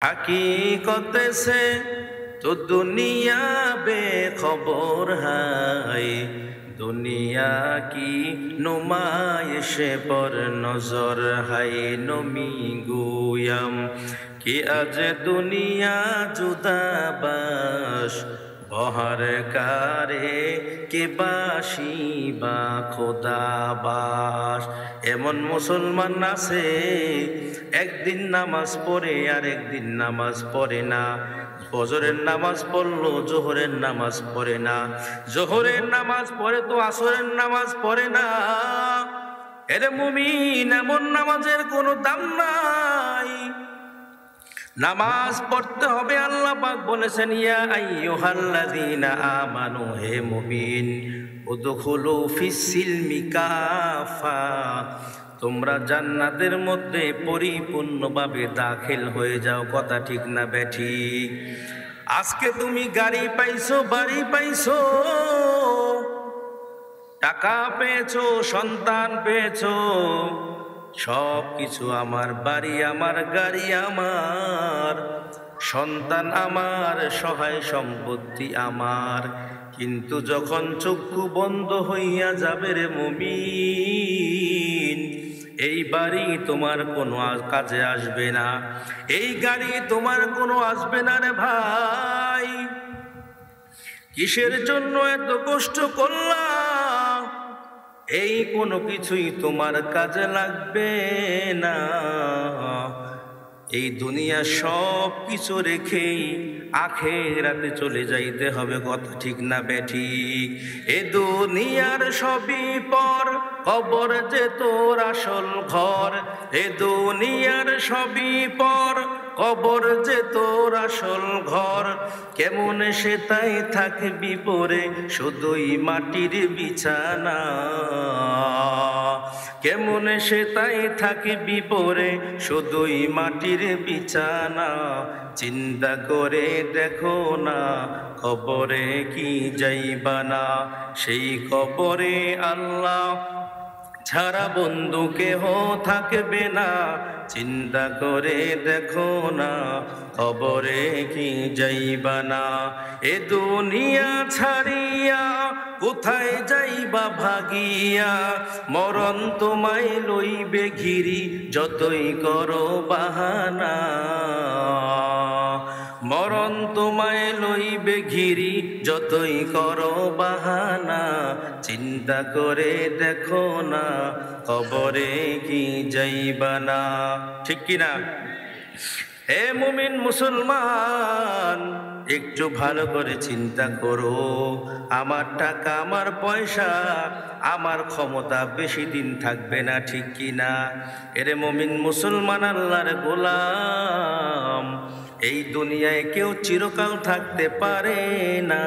हकीकत से तो दुनिया बेखबर है, दुनिया की नुमाइश पर नजर है। नमी गुयम कि आज दुनिया जुदाबाश बहर कारे के बासी বা খোদাবাস। এমন মুসলমান আছে একদিন নামাজ পড়ে আর একদিন নামাজ পড়ে না। ফজরের নামাজ পড়লো, জোহরের নামাজ পড়ে না। জোহরের নামাজ পড়ে তো আসরের নামাজ পড়ে না। এরে মুমিন, এমন নামাজের কোনো দাম নাই। নামাজ পড়তে হবে। আল্লাহ পাক বলেছেন, ইয়া আইয়ুহাল্লাযীনা আমানু, হে মুমিন, উদখুলু ফিস-সিলমি কাফা, তোমরা জান্নাতের মধ্যে পরিপূর্ণভাবে দাখিল হয়ে যাও। কথা ঠিক না বেঠিক? আজকে তুমি গাড়ি পাইছো, বাড়ি পাইছো, টাকা পেয়েছো, সন্তান পেয়েছো, সব কিছু আমার, বাড়ি আমার, গাড়ি আমার, সন্তান আমার, সহায় সম্পত্তি আমার। কিন্তু যখন চক্ষু বন্ধ হইয়া যাবে রে মুমিন, এই বাড়ি তোমার কোনো কাজে আসবে না, এই গাড়ি তোমার কোনো আসবে না রে ভাই। কিসের জন্য এত কষ্ট করলাম? এই কোনো কিছুই তোমার কাজে লাগবে না। এই দুনিয়া সব কিছু রেখেই আখিরাতে চলে যাইতে হবে। কথা ঠিক না বেঠিক? এ দুনিয়ার সবই পর, কবর যে তোর আসল ঘর। এ দুনিয়ার সবই পর, কবর যে তোর আসল ঘর। কেমন সে তাই থাকবি পরে শুধুই মাটির বিছানা। কেমন সে তাই থাকবি পরে শুধুই মাটির বিছানা। চিন্তা করে দেখো না, কবরে কি যাইবা না। সেই কবরে আল্লাহ ছাড়া বন্ধু কেহ থাকবে না। চিন্তা করে দেখো না, কবরে কি যাইবা না। এ দুনিয়া ছাড়িয়া কোথায় যাইবা ভাগিয়া। মরণ তোমায় লইবে ঘিরি, যতই করো বাহানা। মরণ তোমায় লইবে ঘিরি, যতই করো বাহানা। চিন্তা করে দেখো না, কবরে কি যাইবা না। ঠিক কিনা? হে মুমিন মুসলমান, একটু ভালো করে চিন্তা করো। আমার টাকা, আমার পয়সা, আমার ক্ষমতা বেশি দিন থাকবে না। ঠিক কিনা? এরে মুমিন মুসলমান, আল্লাহর গোলাম, এই দুনিয়ায় কেউ চিরকাল থাকতে পারে না।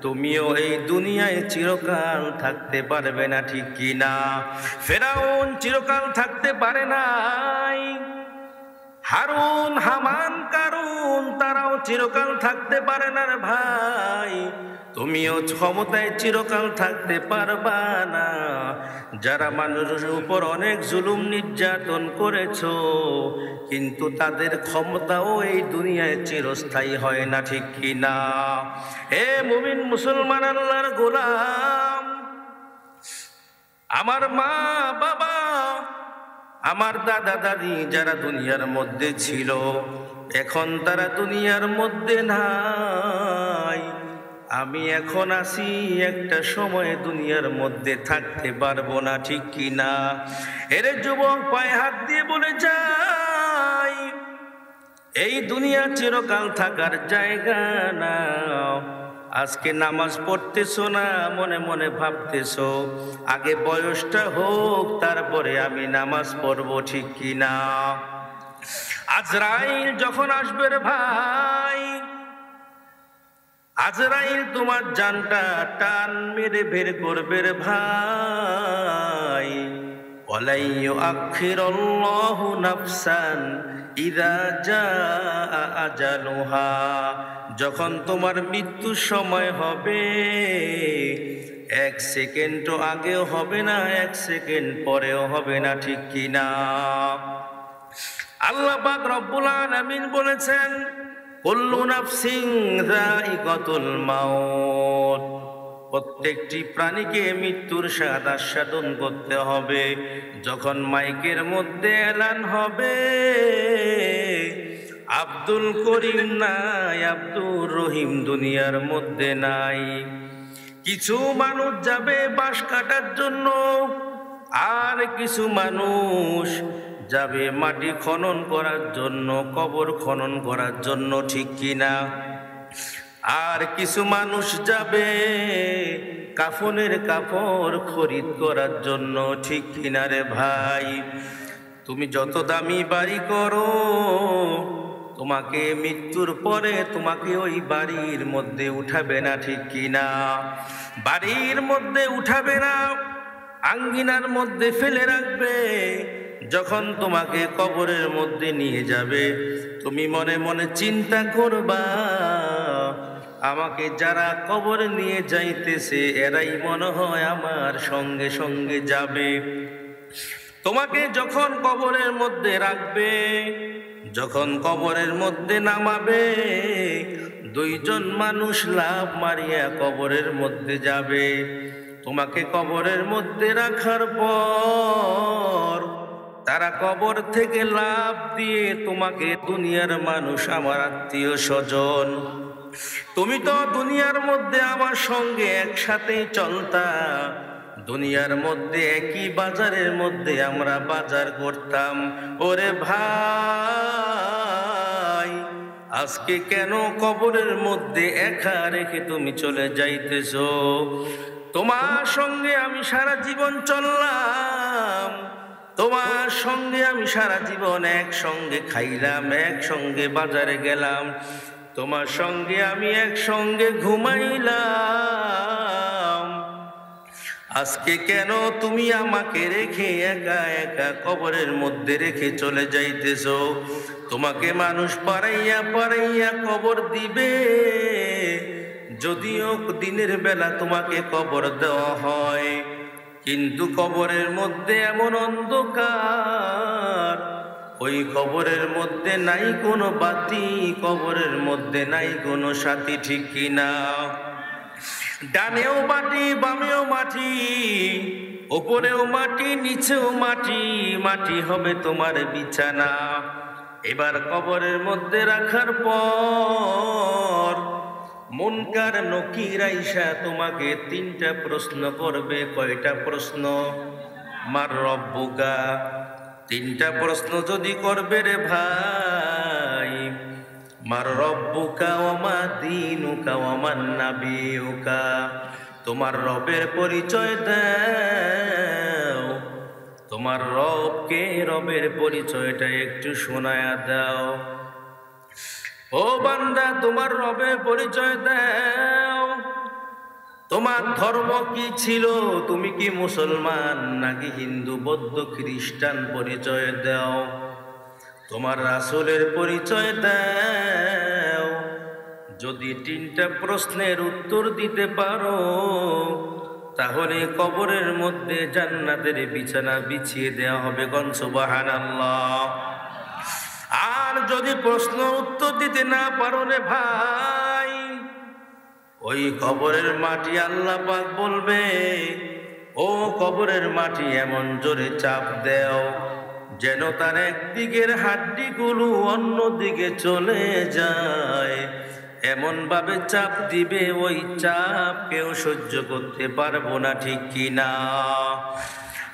তুমিও এই দুনিয়ায় চিরকাল থাকতে পারবে না। ঠিক কিনা? ফেরাউন চিরকাল থাকতে পারে নাই। হারুন, হামান, কারুন, তারাও চিরকাল থাকতে পারে না রে ভাই। তুমিও ক্ষমতায় চিরকাল থাকতে পারবা না। যারা মানুষের উপর অনেক জুলুম নির্যাতন করেছো, কিন্তু তাদের ক্ষমতাও এই দুনিয়ায় চিরস্থায়ী হয় না। ঠিক কিনা? হে মুমিন মুসলমান, আল্লাহর গোলাম, আমার মা বাবা, আমার দাদা দাদি যারা দুনিয়ার মধ্যে ছিল, এখন তারা দুনিয়ার মধ্যে নাই। আমি এখন আছি, একটা সময় দুনিয়ার মধ্যে থাকতে পারবো না। ঠিক কিনা? এর যুবক পায়ে হাত দিয়ে বলে যাই, এই দুনিয়া চিরকাল থাকার জায়গা না। আজকে নামাজ পড়তেছো না, মনে মনে ভাবতেছো আগে বয়সটা হোক, তারপরে আমি নামাজ পড়বো। ঠিক কিনা? আজরাইল যখন আসবে রে ভাই, আজরাইল তোমার জানটা টান মেরে বের করবে রে ভাই। ওয়ালা ইউআখিরুল্লাহু নাফসান ইযা জাআ আজালুহা, যখন তোমার মৃত্যুর সময় হবে, এক সেকেন্ডও আগেও হবে না, এক সেকেন্ড পরেও হবে না। ঠিক কিনা? আল্লাহ পাক রব্বুল আলামিন বলেছেন, কুল্লু নাফসিন যায়িকাতুল মাউত, প্রত্যেকটি প্রাণীকে মৃত্যুর স্বাদ আস্বাদন করতে হবে। যখন মাইকের মধ্যে এলান হবে, আব্দুল করিম নাই, আব্দুর রহিম দুনিয়ার মধ্যে নাই, কিছু মানুষ যাবে বাঁশ কাটার জন্য, আর কিছু মানুষ যাবে মাটি খনন করার জন্য, কবর খনন করার জন্য, ঠিক কিনা? আর কিছু মানুষ যাবে কাফনের কাপড় খরিদ করার জন্য, ঠিক কিনা রে ভাই? তুমি যত দামি বাড়ি করো, তোমাকে মৃত্যুর পরে তোমাকে ওই বাড়ির মধ্যে উঠাবে না, ঠিক কিনা? বাড়ির মধ্যে উঠাবে না, আঙ্গিনার মধ্যে ফেলে রাখবে। যখন তোমাকে কবরের মধ্যে নিয়ে যাবে, তুমি মনে মনে চিন্তা করবা, আমাকে যারা কবরে নিয়ে যাইতেছে এরাই মনে হয় আমার সঙ্গে সঙ্গে যাবে। তোমাকে যখন কবরের মধ্যে রাখবে, যখন কবরের মধ্যে নামাবে, দুইজন মানুষ লাফ মারিয়া কবরের মধ্যে যাবে। তোমাকে কবরের মধ্যে রাখার পর তারা কবর থেকে লাফ দিয়ে তোমাকে, দুনিয়ার মানুষ, আমার আত্মীয় স্বজন, তুমি তো দুনিয়ার মধ্যে আমার সঙ্গে একসাথে চলতা, দুনিয়ার মধ্যে একই বাজারের মধ্যে আমরা বাজার করতাম, ওরে ভাই আজকে কেন কবরের মধ্যে একা রেখে তুমি চলে যাইতেছো? তোমার সঙ্গে আমি সারা জীবন চললাম, তোমার সঙ্গে আমি সারা জীবন একসঙ্গে খাইলাম, একসঙ্গে বাজারে গেলাম, তোমার সঙ্গে আমি একসঙ্গে ঘুমাইলাম, আজকে কেন তুমি আমাকে রেখে একা একা কবরের মধ্যে রেখে চলে যাইতেছো? তোমাকে মানুষ পাড়াইয়া পাড়াইয়া কবর দিবে, যদিও দিনের বেলা তোমাকে কবর দেওয়া হয়, কিন্তু কবরের মধ্যে এমন অন্ধকার, ওই কবরের মধ্যে নাই কোনো বাতি, কবরের মধ্যে নাই কোনো সাথী, ঠিক কিনা? ডানেও মাটি, বামেও মাটি, উপরেও মাটি, নিচেও মাটি, মাটি হবে তোমার বিছানা। এবার কবরের মধ্যে রাখার পর মুনকার নকির আইসা তোমাকে তিনটা প্রশ্ন করবে। কয়টা প্রশ্ন? মার রব্বুকা, তিনটা প্রশ্ন যদি করবে রে ভাই, মার রব্বুকা ওমা দীনুকা ওমান নাবিয়ুকা, তোমার রবের পরিচয় দাও, তোমার রবকে, রবের পরিচয়টা একটু শোনায়া দাও। ও বান্দা, তোমার রবের পরিচয় দাও, তোমার ধর্ম কি ছিল, তুমি কি মুসলমান নাকি হিন্দু বৌদ্ধ খ্রিস্টান, পরিচয় দাও। তোমার রাসূলের পরিচয় দাও। যদি তিনটা প্রশ্নের উত্তর দিতে পারো, তাহলে কবরের মধ্যে জান্নাতের বিছানা বিছিয়ে দেওয়া হবে। কোন সুবহানাল্লাহ। আর যদি প্রশ্ন উত্তর দিতে না পারো রে ভাই, ওই কবরের মাটি আল্লাহ পাক বলবে, ও কবরের মাটি এমন জোরে চাপ দেও যেন তার একদিকের হাড্ডিগুলো অন্য দিকে চলে যায়। এমন ভাবে চাপ দিবে, ওই চাপ কেউ সহ্য করতে পারবো না, ঠিক কিনা?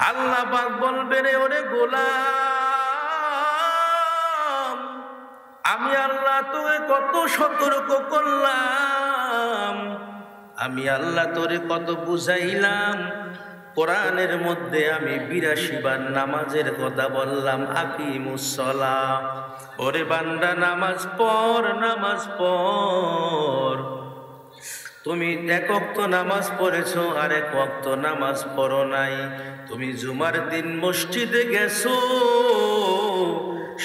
আল্লাহ পাক বলবে, রে ওরে গোলাম, আমি আল্লাহ তোকে কত সতর্ক করলাম, আমি আল্লাহ তোরে কত বুঝাইলাম। কোরআনের মধ্যে আমি ৮২ বার নামাজের কথা বললাম, আকিমুস সালাহ, ওরে বান্দা নামাজ পড়, নামাজ পড়। তুমি এক ওয়াক্ত নামাজ পড়েছো, আর এক ওয়াক্ত নামাজ পড়ো নাই। তুমি জুমার দিন মসজিদে গেছো,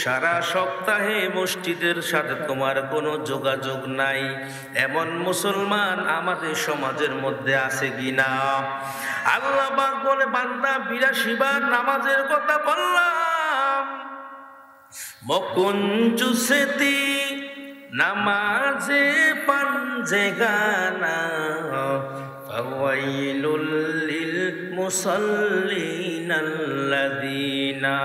সারা সপ্তাহে মসজিদের সাথে তোমার কোনো যোগাযোগ নাই। এমন মুসলমান আমাদের সমাজের মধ্যে আছে কিনা? আল্লাহ পাক বলে, বান্দা ৮২ বার নামাজের কথা বললাম, মকুঞ্জুসেতি নামাজে পাঞ্জে গানা ফাওয়াইলুল লিল মুসাল্লিনাল্লাযীনা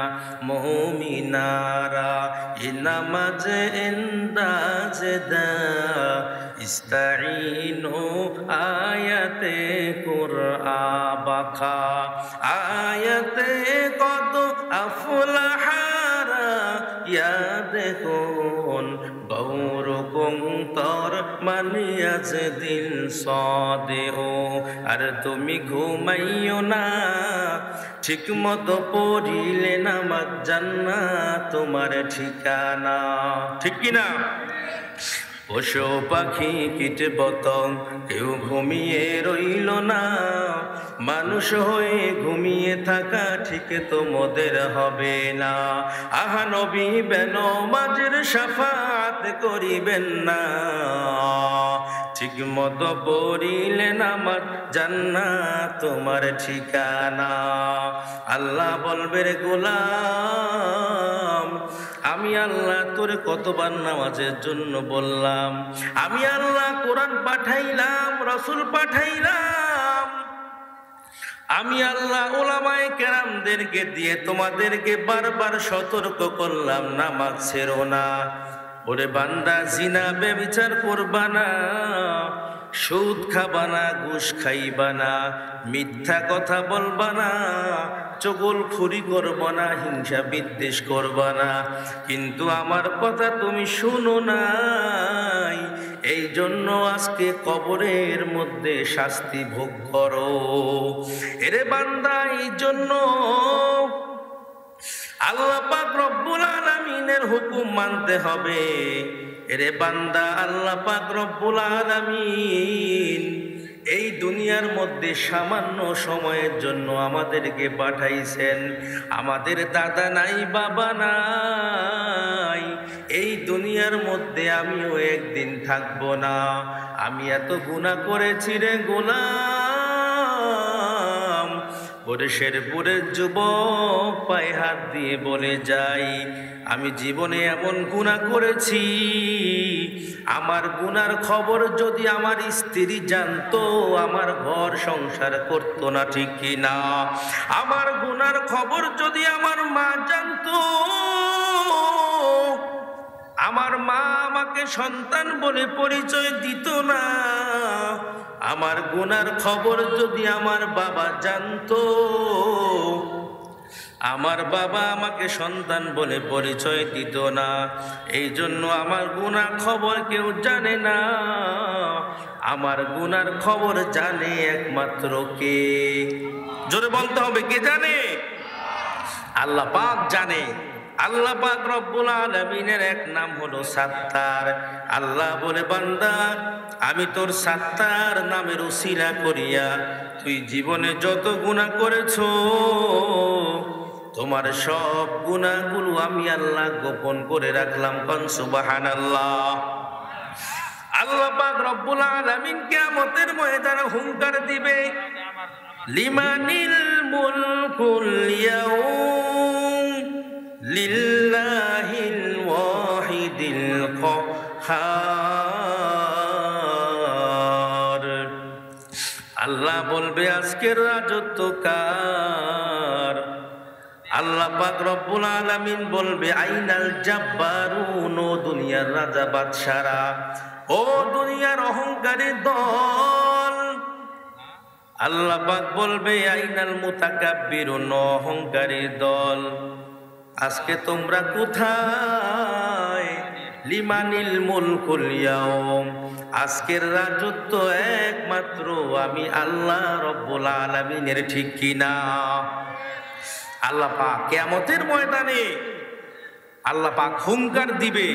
মুমিনারা ইনামাজে ইন্দাজে দা ইস্তাঈনু আয়াতে কুরআ বাখা আয়াতে কত আফলাহারা ইয়াদ কোন গৌরকং তর মানিয়াজ দিল সদেও আর তুমি ঘুমাইও না ঠিক মতো পড়িলে নামাজ জান্নাত তোমার ঠিকানা ঠিক কিনা পশু পাখি কীট পতঙ্গ কেউ ঘুমিয়ে রইল না মানুষ হয়ে ঘুমিয়ে থাকা ঠিক তোমাদের হবে না আহা নবী বেনমাজের শাফাত করিবেন না ঠিক মতো পড়িলে নামাজ জান্নাত তোমার ঠিকানা আল্লাহ বলবে রে গোলাম আমি আল্লাহ তোরে কতবার নামাজের জন্য বললাম আমি আল্লাহ কোরআন পাঠাইলাম রাসূল পাঠাইলাম আমি আল্লাহ উলামায়ে কেরামদেরকে দিয়ে তোমাদেরকে বারবার সতর্ক করলাম নামাজ ছেড়ো না ওরে বান্দা জিনা ব্যভিচার করবা না সুদ খাবা না ঘুষ খাইবা না মিথ্যা কথা বলবা না চগলখড়ি করবা না হিংসা বিদ্বেষ করবা না কিন্তু আমার কথা তুমি শুনো নাই এই জন্য আজকে কবরের মধ্যে শাস্তি ভোগ করো এরে বান্দা এই জন্য আল্লাহ পাক রব্বুল আলামিনের হুকুম মানতে হবে এরে বান্দা আল্লাহ পাক রব্বুল আলামিন এই দুনিয়ার মধ্যে সামান্য সময়ের জন্য আমাদেরকে পাঠাইছেন আমাদের দাদা নাই বাবা নাই এই দুনিয়ার মধ্যে আমিও একদিন থাকবো না আমি এত গুনাহ করেছি রে গোলাম ওরে শেরপুরের যুবক পায়ে হাত দিয়ে বলে যাই আমি জীবনে এমন গুনাহ করেছি আমার গুনার খবর যদি আমার স্ত্রী জানতো আমার ঘর সংসার করতো না ঠিক কিনা আমার গুনার খবর যদি আমার মা জানতো আমার মা আমাকে সন্তান বলে পরিচয় দিত না আমার গুনার খবর যদি আমার বাবা জানতো আমার বাবা আমাকে সন্তান বলে পরিচয় দিত না এই জন্য আমার গুনার খবর কেউ জানে না আমার গুনার খবর জানে একমাত্র কে জোরে বলতে হবে কে জানে আল্লাহ পাক জানে আল্লাহ পাক রব্বুল আলামিনের এক নাম হলো সাত্তার আল্লাহ বলে বান্দা আমি তোর সাত্তার নামের উসিলা করিয়া তুই জীবনে যত গুনাহ করেছো তোমার সব গুনাহগুলো আমি আল্লাহ গোপন করে রাখলাম কোন সুবহানাল্লাহ আল্লাহ পাক রব্বুল আলামিন কিয়ামতের ময়দানে হুঙ্কার দিবে লিমানিল মুলকুল ইয়াউম লিল্লাহিল ওয়াহিদিল কাহ্হার আল্লাহ বলবে আজকের রাজত্ব কার আল্লাহ পাক রব্বুল আলামিন বলবে আইনাল জাব্বারুন ও দুনিয়ার রাজা বাদশারা ও দুনিয়ার অহংকারী দল আল্লাহ পাক বলবে আইনাল মুতাকাব্বিরুন অহংকারী দল আজকে তোমরা কোথায় লিমানিল মুলকুল ইয়াউম আজকের রাজত্ব একমাত্র আমি আল্লাহ রব্বুল আলামিনের ঠিক কিনা আল্লাহ পাক কিয়ামতের ময়দানে আল্লাহ পাক হুঙ্কার দিবে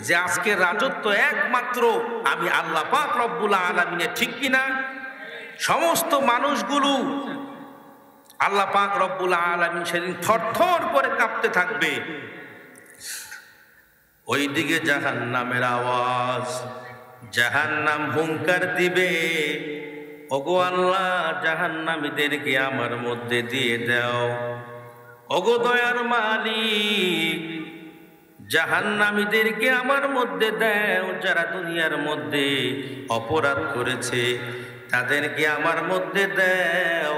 যে আজকের রাজত্ব একমাত্র আমি আল্লাহ পাক রব্বুল আলামিনের ঠিক কিনা সমস্ত মানুষগুলো আল্লাহ পাক রব্বুল আলামিন সেদিন থরথর করে কাঁপতে থাকবে ওইদিকে জাহান্নামের আওয়াজ জাহান্নাম হুঙ্কার দিবে ওগো আল্লাহ জাহান্নামীদেরকে আমার মধ্যে দিয়ে দাও ওগো দয়ার মালিক জাহান্নামীদেরকে আমার মধ্যে দাও, যারা দুনিয়ার মধ্যে অপরাধ করেছে তাদেরকে আমার মধ্যে দাও।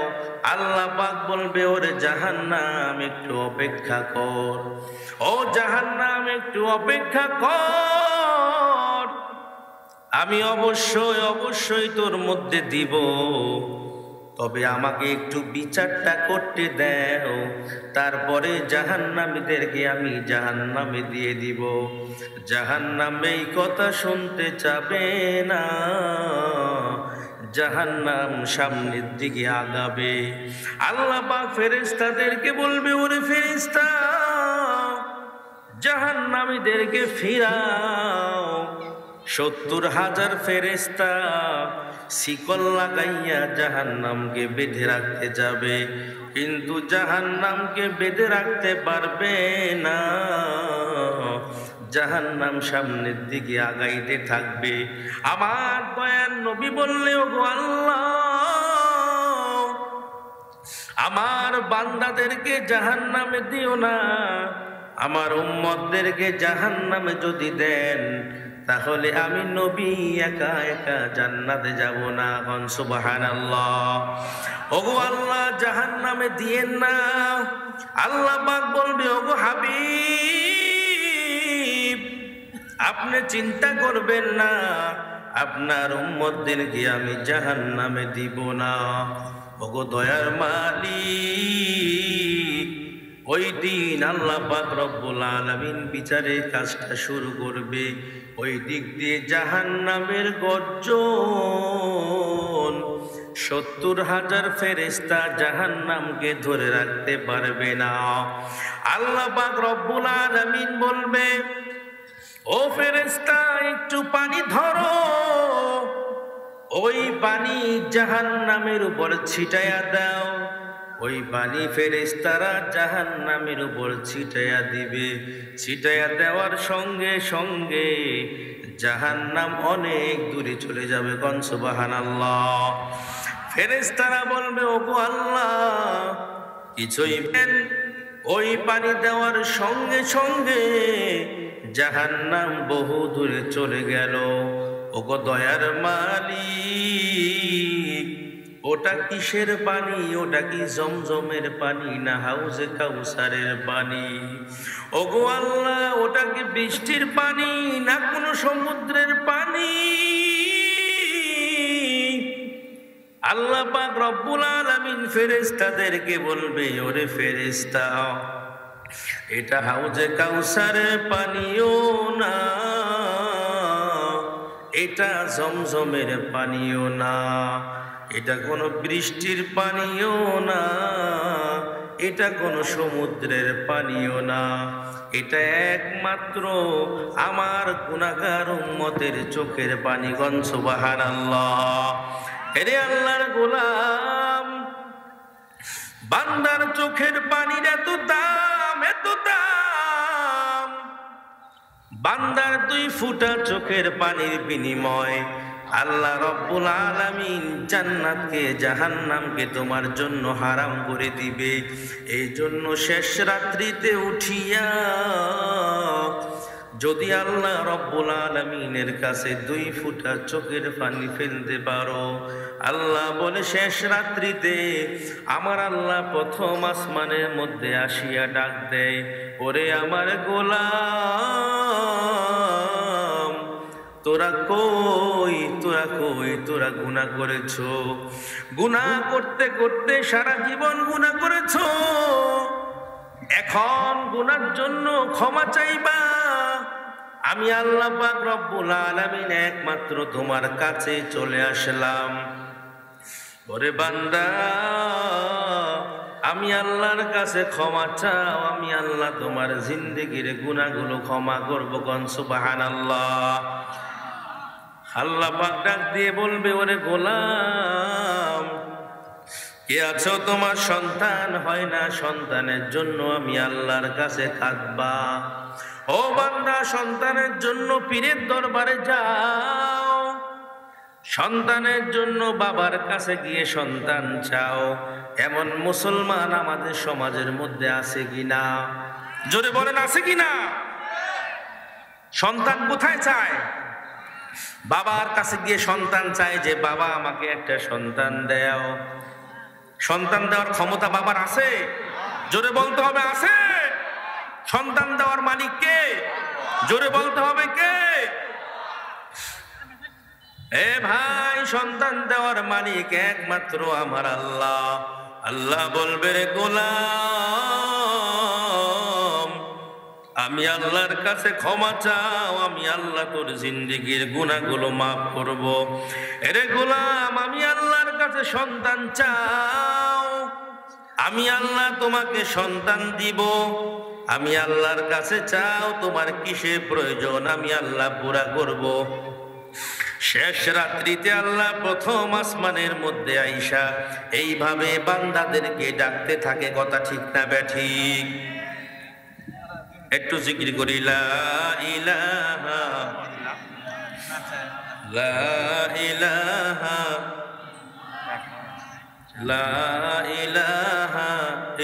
আল্লাহ পাক বলবে, ওরে জাহান্নাম একটু অপেক্ষা কর, ও জাহান্নাম একটু অপেক্ষা কর, আমি অবশ্যই অবশ্যই তোর মধ্যে দিব, তবে আমাকে একটু বিচারটা করতে দাও, তারপরে জাহান্নামীদেরকে আমি জাহান্নামে দিয়ে দিব। জাহান্নামে এই কথা শুনতে চাবে না, জাহান্নাম সামনের দিকে আগাবে। আল্লাহ পাক ফেরেশতাদেরকে বলবে, ওরে ফেরেশতা, জাহান্নামীদেরকে ফিরাও। 70,000 ফেরেশতা শিকল লাগাইয়া জাহান্নামকে বেঁধে রাখতে যাবে, কিন্তু জাহান্নামকে বেঁধে রাখতে পারবে না। জাহান্নাম সামনের দিকে আগাইতে থাকবে। আমার দয়ার নবী বললে, ওগো আল্লাহ, আমার বান্দাদেরকে জাহান্নামে দিও না, আমার উম্মতদেরকে জাহান্নামে যদি দেন তাহলে আমি নবী একা একা জান্নাতে যাব না। সুবহানাল্লাহ। ওগো আল্লাহ, জাহান্নামে দিয়েন না। আল্লাহ পাক বলবে, ওগো হাবিব, আপনি চিন্তা করবেন না, আপনার উম্মতদেরকে আমি জাহান্নামে দিব না। ওগো দয়ার মালিক, ওই দিন আল্লাহ পাক রব্বুল আলামিন বিচারের কাজটা শুরু করবে। ওই দিক দিয়ে জাহান্নামের গর্জন, 70,000 ফেরেশতা জাহান্নামকে ধরে রাখতে পারবে না। আল্লাহ পাক রব্বুল আলামিন বলবে, ও ফেরেশতা, একটু পানি ধরো, ওই পানি জাহান্নামের উপর ছিটাইয়া দাও। ওই পানি ফেরেশতারা জাহান্নামের উপর ছিটাইয়া দিবে। ছিটাইয়া দেওয়ার সঙ্গে সঙ্গে জাহান্নাম অনেক দূরে চলে যাবে। কোন সুবহানাল্লাহ। ফেরেশতারা বলবে, ওগো আল্লাহ, কিছুই নেন। ওই পানি দেওয়ার সঙ্গে সঙ্গে জাহান্নাম বহু দূরে চলে গেল। ওগো দয়ার মালিক, ওটা কিসের পানি? ওটা কি জমজমের পানি না হাউজে কাউসারের পানি? ওগো আল্লাহ, ওটা কি বৃষ্টির পানি না কোনো সমুদ্রের পানি? আল্লাহ পাক রব্বুল আলামিন ফেরেশতাদেরকে বলবে, ওরে ফেরেশতা, এটা হাউজে কাউসারের পানিও না, এটা জমজমের পানিও না, এটা কোনো বৃষ্টির পানিও না, এটা কোনো সমুদ্রের পানিও না, এটা একমাত্র আমার গুনাহগার উম্মতের চোখের পানি। গণ সুবহানাল্লাহ। এরে আল্লাহর গোলাম, বান্দার চোখের পানির এত দাম, এত দাম। বান্দার 2 ফোঁটা চোখের পানির বিনিময় আল্লাহ রব্বুল আলামিন জান্নাতকে জাহান্নামকে তোমার জন্য হারাম করে দিবে। এই জন্য শেষ রাত্রিতে উঠিয়া যদি আল্লাহ রব্বুল আলামিনের কাছে 2 ফোঁটা চোখের পানি ফেলতে পারো, আল্লাহ বলে শেষ রাত্রিতে আমার আল্লাহ প্রথম আসমানের মধ্যে আসিয়া ডাক দেয়, ওরে আমার গোলাম, তোরা কই, তোরা কই, তোরা গুনাহ করেছো, গুনাহ করতে করতে সারা জীবন গুনাহ করেছো, এখন গুনার জন্য ক্ষমা চাইবা। আমি আল্লাহ পাক রব্বুল আলামিন একমাত্র তোমার কাছে চলে আসলাম। ওরে বান্দা, আমি আল্লাহর কাছে ক্ষমা চাও, আমি আল্লাহ তোমার জিন্দেগির গুনাহগুলো ক্ষমা করব। কোন সুবহানাল্লাহ। আল্লাহ পাক ডাক দিয়ে বলবে, ওরে গোলাম, কে আছো তোমার সন্তান হয় না, সন্তানের জন্য আমি আল্লাহর কাছে কাঁদবা। ও বান্দা, সন্তানের জন্য পীরের দরবারে যাও, সন্তানের জন্য বাবার কাছে গিয়ে সন্তান চাও। এমন মুসলমান আমাদের সমাজের মধ্যে আছে কিনা? জোরে বলেন, আছে কিনা? সন্তান কোথায় চায়? বাবার কাছে গিয়ে সন্তান চায় যে বাবা আমাকে একটা সন্তান দাও। সন্তান দেওয়ার ক্ষমতা বাবার আছে? জোরে বলতে হবে আছে? সন্তান দেওয়ার মালিক কে? জোরে বলতে হবে কে? এ ভাই, সন্তান দেওয়ার মালিক একমাত্র আমার আল্লাহ। আল্লাহ বলবে, রে গোলাম, আমি আল্লাহর কাছে ক্ষমা চাও, আমি আল্লাহ তোর জিন্দেগির গুনাহগুলো মাফ করব। এরে গোলাম, আমি আল্লাহর কাছে সন্তান চাও, আমি আল্লাহ তোমাকে সন্তান দিব। আমি আল্লাহর কাছে চাও, তোমার কিসের প্রয়োজন আমি আল্লাহ পুরা করব। শেষ রাত্রিতে আল্লাহ প্রথম আসমানের মধ্যে আইসা এইভাবে বান্দাদেরকে ডাকতে থাকে। কথা ঠিক না ব্যাঠিক? একটু জিকির করি, লা ইলাহা লা ইলাহা লা ইলাহা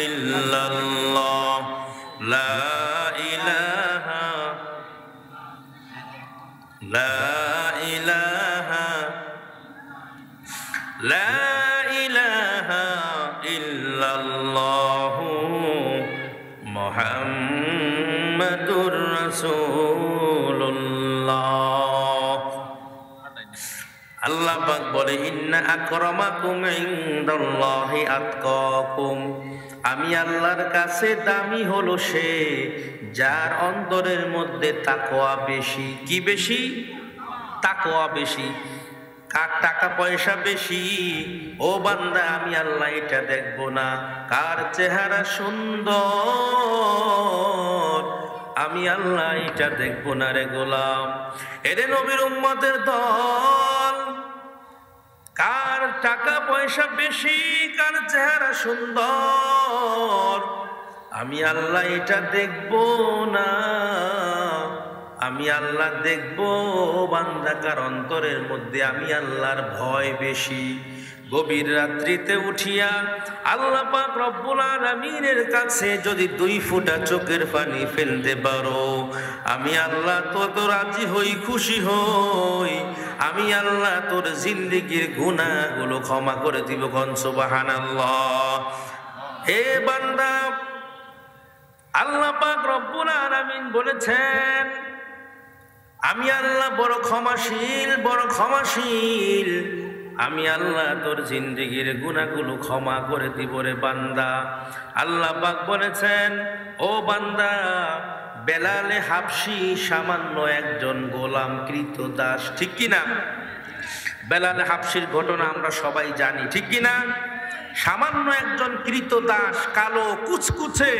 ইল্লাল্লাহ লা ইলাহা লা ইলাহা লা ইলাহা ইল্লাল্লাহু মুহাম্মাদুর রাসূলুল্লাহ। আল্লাহ পাক বলে, ইন্না আকরামাকুম ইনদাল্লাহি আতকাকুম। আমি আল্লাহর কাছে দামি হলো সে যার অন্তরের মধ্যে তাকওয়া বেশি। কি বেশি? তাকওয়া বেশি। কার টাকা পয়সা বেশি? ও বান্দা, আমি আল্লাহ এটা দেখবো না কার চেহারা সুন্দর, আমি আল্লাহ এটা দেখবো না রে গোলাম। এরে নবীর উম্মতের দল, কার টাকা পয়সা বেশি, কার চেহারা সুন্দর, আমি আল্লাহ এটা দেখবো না। আমি আল্লাহ দেখবো বান্দা কার অন্তরের মধ্যে আমি আল্লাহর ভয় বেশি। গভীর রাত্রিতে উঠিয়া আল্লাহ পাক রব্বুল আলামিনের কাছে যদি 2 ফোঁটা চোখের পানি ফেলতে পারো, আমি আল্লাহ তো রাজি হই, খুশি হই। আমি আল্লাহ তোর জিন্দেগির গুনাহগুলো ক্ষমা করে দিব। কোন সুবহানাল্লাহ। হে বান্দা, আল্লাহ পাক রব্বুল আলামিন বলেছেন, আমি আল্লাহ বড় ক্ষমাশীল, বড় ক্ষমাশীল। আমি আল্লাহ তোর জিন্দেগির গুনাহগুলো ক্ষমা করে দিব রে বান্দা। আল্লাহ পাক বলেছেন, ও বান্দা, বেলালে হাবশী সামান্য একজন গোলাম কৃত দাস। ঠিক কিনা? বেলালে হাবশীর ঘটনা আমরা সবাই জানি, ঠিক কিনা? সামান্য একজন কৃত দাস, কালো কুচকুচে,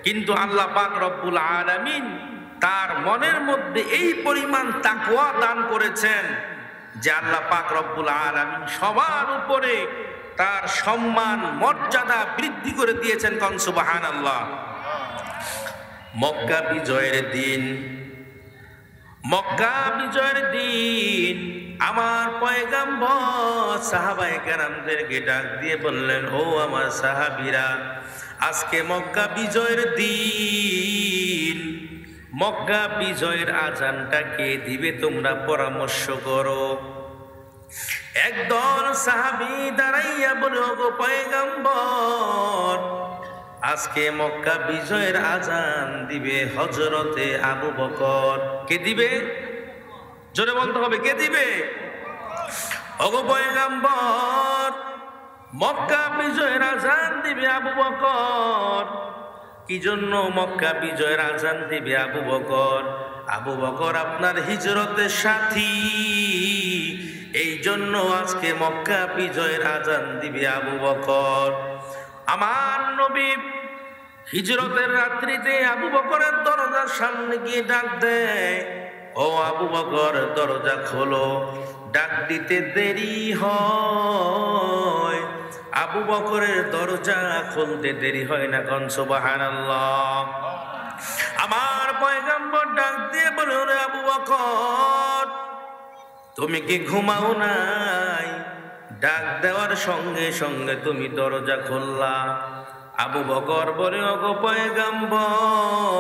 কিন্তু আল্লাহ পাক রব্বুল আলামিন তার মনের মধ্যে এই পরিমাণ তাকওয়া দান করেছেন যে আল্লাহ পাক রব্বুল আলামিন সবার উপরে তার সম্মান মর্যাদা বৃদ্ধি করে দিয়েছেন। কোন সুবহানাল্লাহ। মক্কা বিজয়ের দিন, মক্কা বিজয়ের দিন আমার পয়গম্বর সাহাবায়ে কেরামদেরকে ডাক দিয়ে বললেন, ও আমার সাহাবীরা, আজকে মক্কা বিজয়ের দিন, মক্কা বিজয়ের আজানটা কে দিবে তোমরা পরামর্শ করো। একদল সাহাবী দাঁড়াইয়া বলে, ওগো পয়গম্বর, আজকে মক্কা বিজয়ের আজান দিবে হযরতে আবু বকর। কে দিবে? জোরে বলতে হবে, কে দিবে? ওগো পয়গম্বর, মক্কা বিজয়ের আজান দিবে আবু বকর। কি জন্য মক্কা বিজয়ের আজান দিবে আবু বকর? আবু বকর আপনার হিজরতের সাথী, এই জন্য আজকে মক্কা বিজয়ের আজান দিবে আবু বকর। আমার নবী হিজরতের রাত্রিতে আবু বকরের দরজার সামনে গিয়ে ডাক দেয়, ও আবু বকর, দরজা খোলো। ডাক দিতে দেরি হয়, আবু বকরের দরজা খুলতে দেরি হয় না। কোন সুবহানাল্লাহ। আমার পয়গম্বর ডাক দিয়ে বলে, ওরে আবু বকর, তুমি কি ঘুমাও নাই? ডাক দেওয়ার সঙ্গে সঙ্গে তুমি দরজা খুললা। আবু বকর বলে, ওগো পয়গম্বর,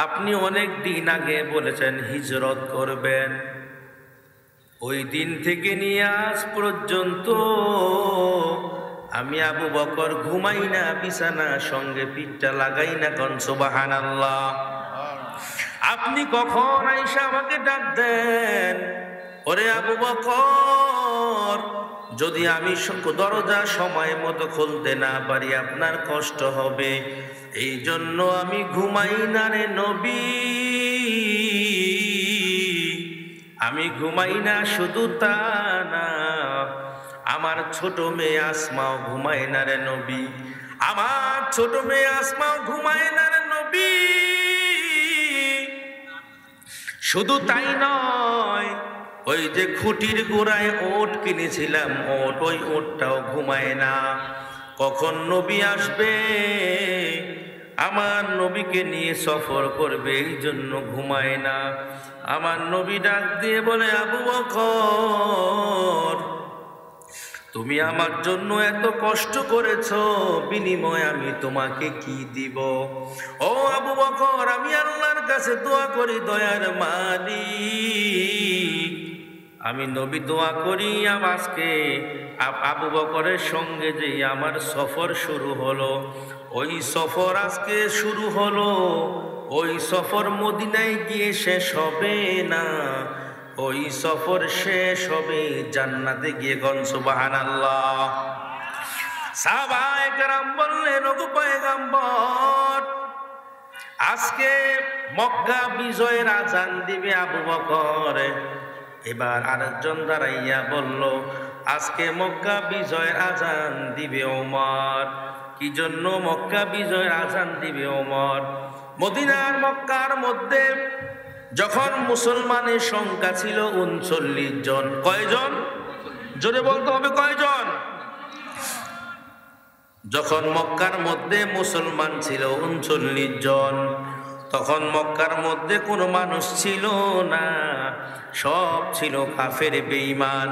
আপনি অনেক দিন আগে বলেছেন হিজরত করবেন, ওই দিন থেকে নিয়ে আজ পর্যন্ত আমি আবু বকর ঘুমাই না, বিছানা সঙ্গে পিঠটা লাগাই না। কোন সুবহানাল্লাহ। আপনি কখন আইসা আমাকে ডাক দেন, ওরে আবু বকর, যদি আমি দরজা সময় মতো খুলতে না পারি আপনার কষ্ট হবে, এই জন্য আমি ঘুমাই না রে নবী, আমি ঘুমাই না। শুধু তা না, আমার ছোট মেয়ে আসমাও ঘুমায় না রে নবী, আমার ছোট মেয়ে আসমাও ঘুমায় না রে নবী। শুধু তাই নয়, ওই যে খুঁটির গোড়ায় ওট কিনেছিলাম, ওই ওটটাও ঘুমায় না। কখন নবী আসবে, আমার নবীকে নিয়ে সফর করবে, এই জন্য ঘুমায় না। আমার নবী ডাক দিয়ে বলে, আবু বকর, তুমি আমার জন্য এত কষ্ট করেছো, বিনিময়ে আমি তোমাকে কি দিব? ও আবু বকর, আমি আল্লাহর কাছে দোয়া করি, দয়ার মালিক, আমি নবী দোয়া করি আজকে আবু বকরের সঙ্গে যে আমার সফর শুরু হলো, ওই সফর আজকে শুরু হলো, ওই সফর মদিনায় গিয়ে শেষ হবে না, ওই সফর শেষ হবে জান্নাতে গিয়ে। কোন সুবহানাল্লাহ। সাহাবায়ে কেরাম বললেন, ওগো পয়গম্বর, আজকে মক্কা বিজয়ের আজান দিবে আবু বকর। এবার আরেকজন দাঁড়াইয়া বলল, আজকে মক্কা বিজয়ের আজান দিবে ওমর। কি জন্য মক্কা বিজয়ের আজান দিবে ওমর? মদিনার মক্কার মধ্যে যখন মুসলমানের সংখ্যা ছিল 39 জন। কয়জন? জোরে বলতে হবে, কয়জন? যখন মক্কার মধ্যে মুসলমান ছিল 39 জন, তখন মক্কার মধ্যে কোনো মানুষ ছিল না, সব ছিল কাফের, বেঈমান।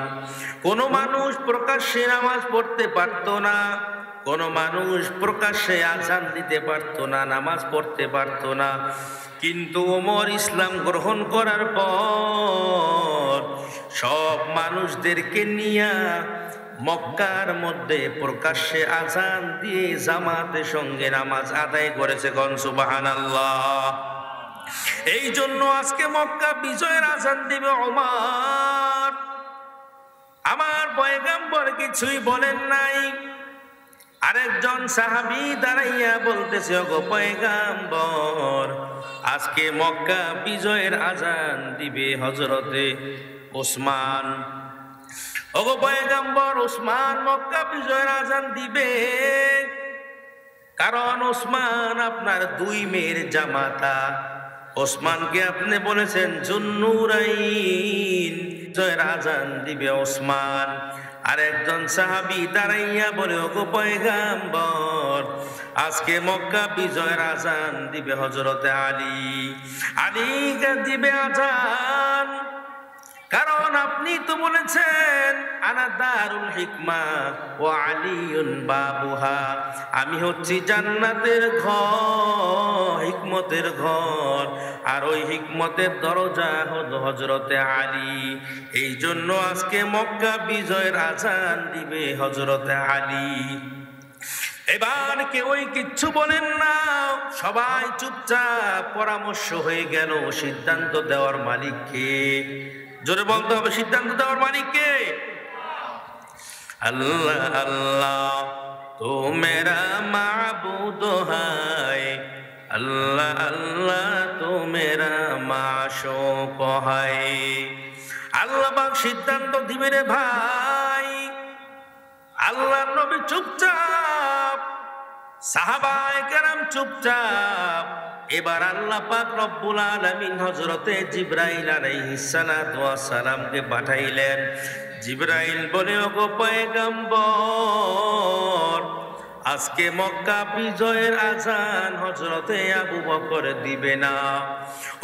কোনো মানুষ প্রকাশ্যে নামাজ পড়তে পারত না, কোনো মানুষ প্রকাশ্যে আযান দিতে পারত না, নামাজ পড়তে পারত না। কিন্তু ওমর ইসলাম গ্রহণ করার পর সব মানুষদেরকে নিয়ে মক্কার মধ্যে প্রকাশ্যে আযান দিয়ে জামাতের সঙ্গে নামাজ আদায় করেছে। কোন সুবহানাল্লাহ। এই জন্য আজকে মক্কা বিজয়ের আযান দিবে ওমর। আমার পয়গম্বর কিছুই বলেন নাই। আরেকজন সাহাবী দাঁড়াইয়া বলতেছে, ওগো পয়গম্বর, আজকে মক্কা বিজয়ের আযান দিবে হযরতে ওসমান। ওগো পয়গম্বর, ওসমান মক্কা বিজয়ের আযান দিবে, কারণ ওসমান আপনার 2 মেয়ের জামাতা। ওসমানকে আপনি বলেছেন জুন্নুরাইন, বিজয়ের আযান দিবে ওসমান। আরেকজন সাহাবী দাঁড়াইয়া বলে, ওগো পয়গম্বর, আজকে মক্কা বিজয়ের আযান দিবে হযরতে আলী। আলীকে দিবে আযান, কারণ আপনি তো বলেছেন আনা দারুল হিকমা ও আলিউন বাবুহা, আমি হচ্ছি জান্নাতের ঘর, হিকমতের ঘর, আর ওই হিকমতের দরজা হলো হযরতে আলী। এই জন্য আজকে মক্কা বিজয়ের আযান দিবে হযরতে আলী। এবার কেউই কিচ্ছু বলেন না, সবাই চুপচাপ। পরামর্শ হয়ে গেল, সিদ্ধান্ত দেওয়ার মালিক কে? জোরে বলতে হবে, সিদ্ধান্ত দেওয়ার মালিক কে? আল্লাহ। আল্লাহ তো মেরা মাবুদ হায়, আল্লাহ আল্লাহ তো মেরা মাশূক হায়। আল্লাহ পাক সিদ্ধান্ত দিবে রে ভাই। আল্লাহর নবী চুপচাপ, সাহাবায়ে কেরাম চুপচাপ। এবার আল্লাহ পাক রব্বুল আলামিন হযরতে জিবরাইল আলাইহিস সালাতু ওয়াস সালামকে পাঠাইলেন। জিবরাইল বলে, ওগো পয়গম্বর, আজকে মক্কা বিজয়ের আযান হযরতে আবু বকর দিবে না।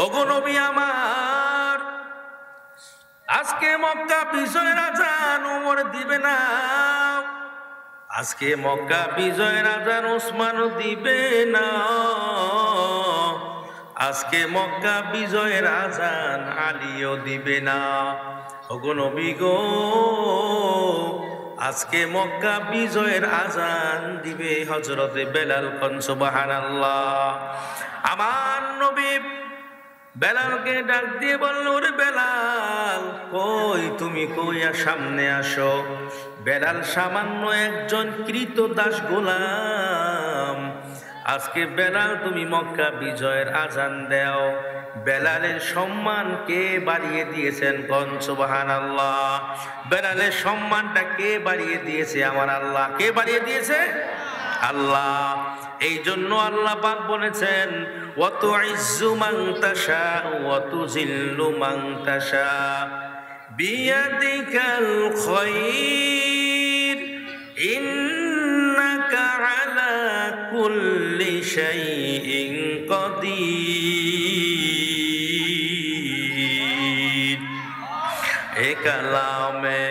ওগো নবী আমার, আজকে মক্কা বিজয়ের আযান ওমর দিবে না, আজকে মক্কা বিজয়ের আযান ওসমানও দিবে না, আজকে মক্কা বিজয়ের আজান আলীও দিবে না। ওগো নবী গো, আজকে মক্কা বিজয়ের আজান দিবে হযরতে বেলাল। কোন সুবহানাল্লাহ। আমার নবী বেলালকে ডাক দিয়ে বলল, ওরে বেলাল, কই তুমি, কইয়া সামনে আসো। বেলাল সামান্য একজন কৃতদাস গোলাম। আজকে বেলাল তুমি মক্কা বিজয়ের আজান দাও। বেলালের সম্মান কে বাড়িয়ে দিয়েছেন? কোন সুবহানাল্লাহ। বেলালের সম্মানটা কে বাড়িয়ে দিয়েছে? আমার আল্লাহ। কে বাড়িয়ে দিয়েছে? আল্লাহ। এই জন্য আল্লাহ পাক বলেছেন, ওয়া তুইজ্জু মান তাশা ওয়া তুযিল্লু মান তাশা বিয়াদিকাল খায়র ইন্নাকা আলা কুল্লি শাইইন কাদির। এ কালামে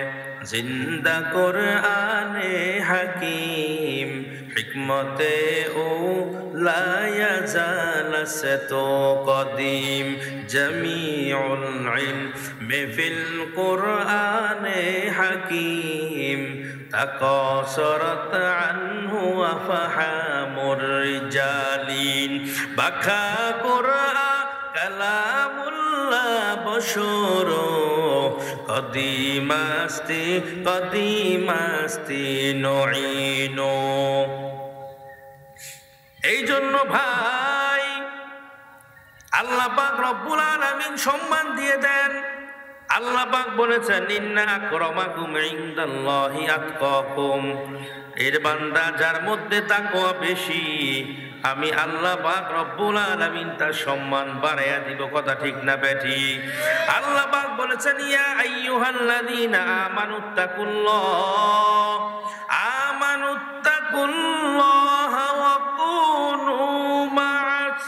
জিন্দা কুরআনে হাকিম, হিকমতে ও লায়াজাল সে তো কদিম, জমিউল ইলমি ফিল কুরআনে হাকিম, তাকাসরত আনহু আফহামুর রিজালিন। বাখা কুরআন কালামুল্লাহ বশর কদিমাস্তি কদিমাস্তি নঈনো। এই জন্য ভাই আল্লাহ পাক রব্বুল আলামিন সম্মান দিয়ে দেন। আল্লাহ পাক বলেছেন, ইন্না আকরামাকুম ইনদাল্লাহি আতকাকুম। এর বান্দা যার মধ্যে তাকওয়া বেশি, আমি আল্লাহ পাক রব্বুল আলামিন তার সম্মান বাড়াইয়া দিব। কথা ঠিক না বেঠি? আল্লাহ পাক বলেছেন, ইয়া আইয়ুহাল্লাযীনা আমানুত্তাকুল্লাহ ওয়া কুনু মা'আস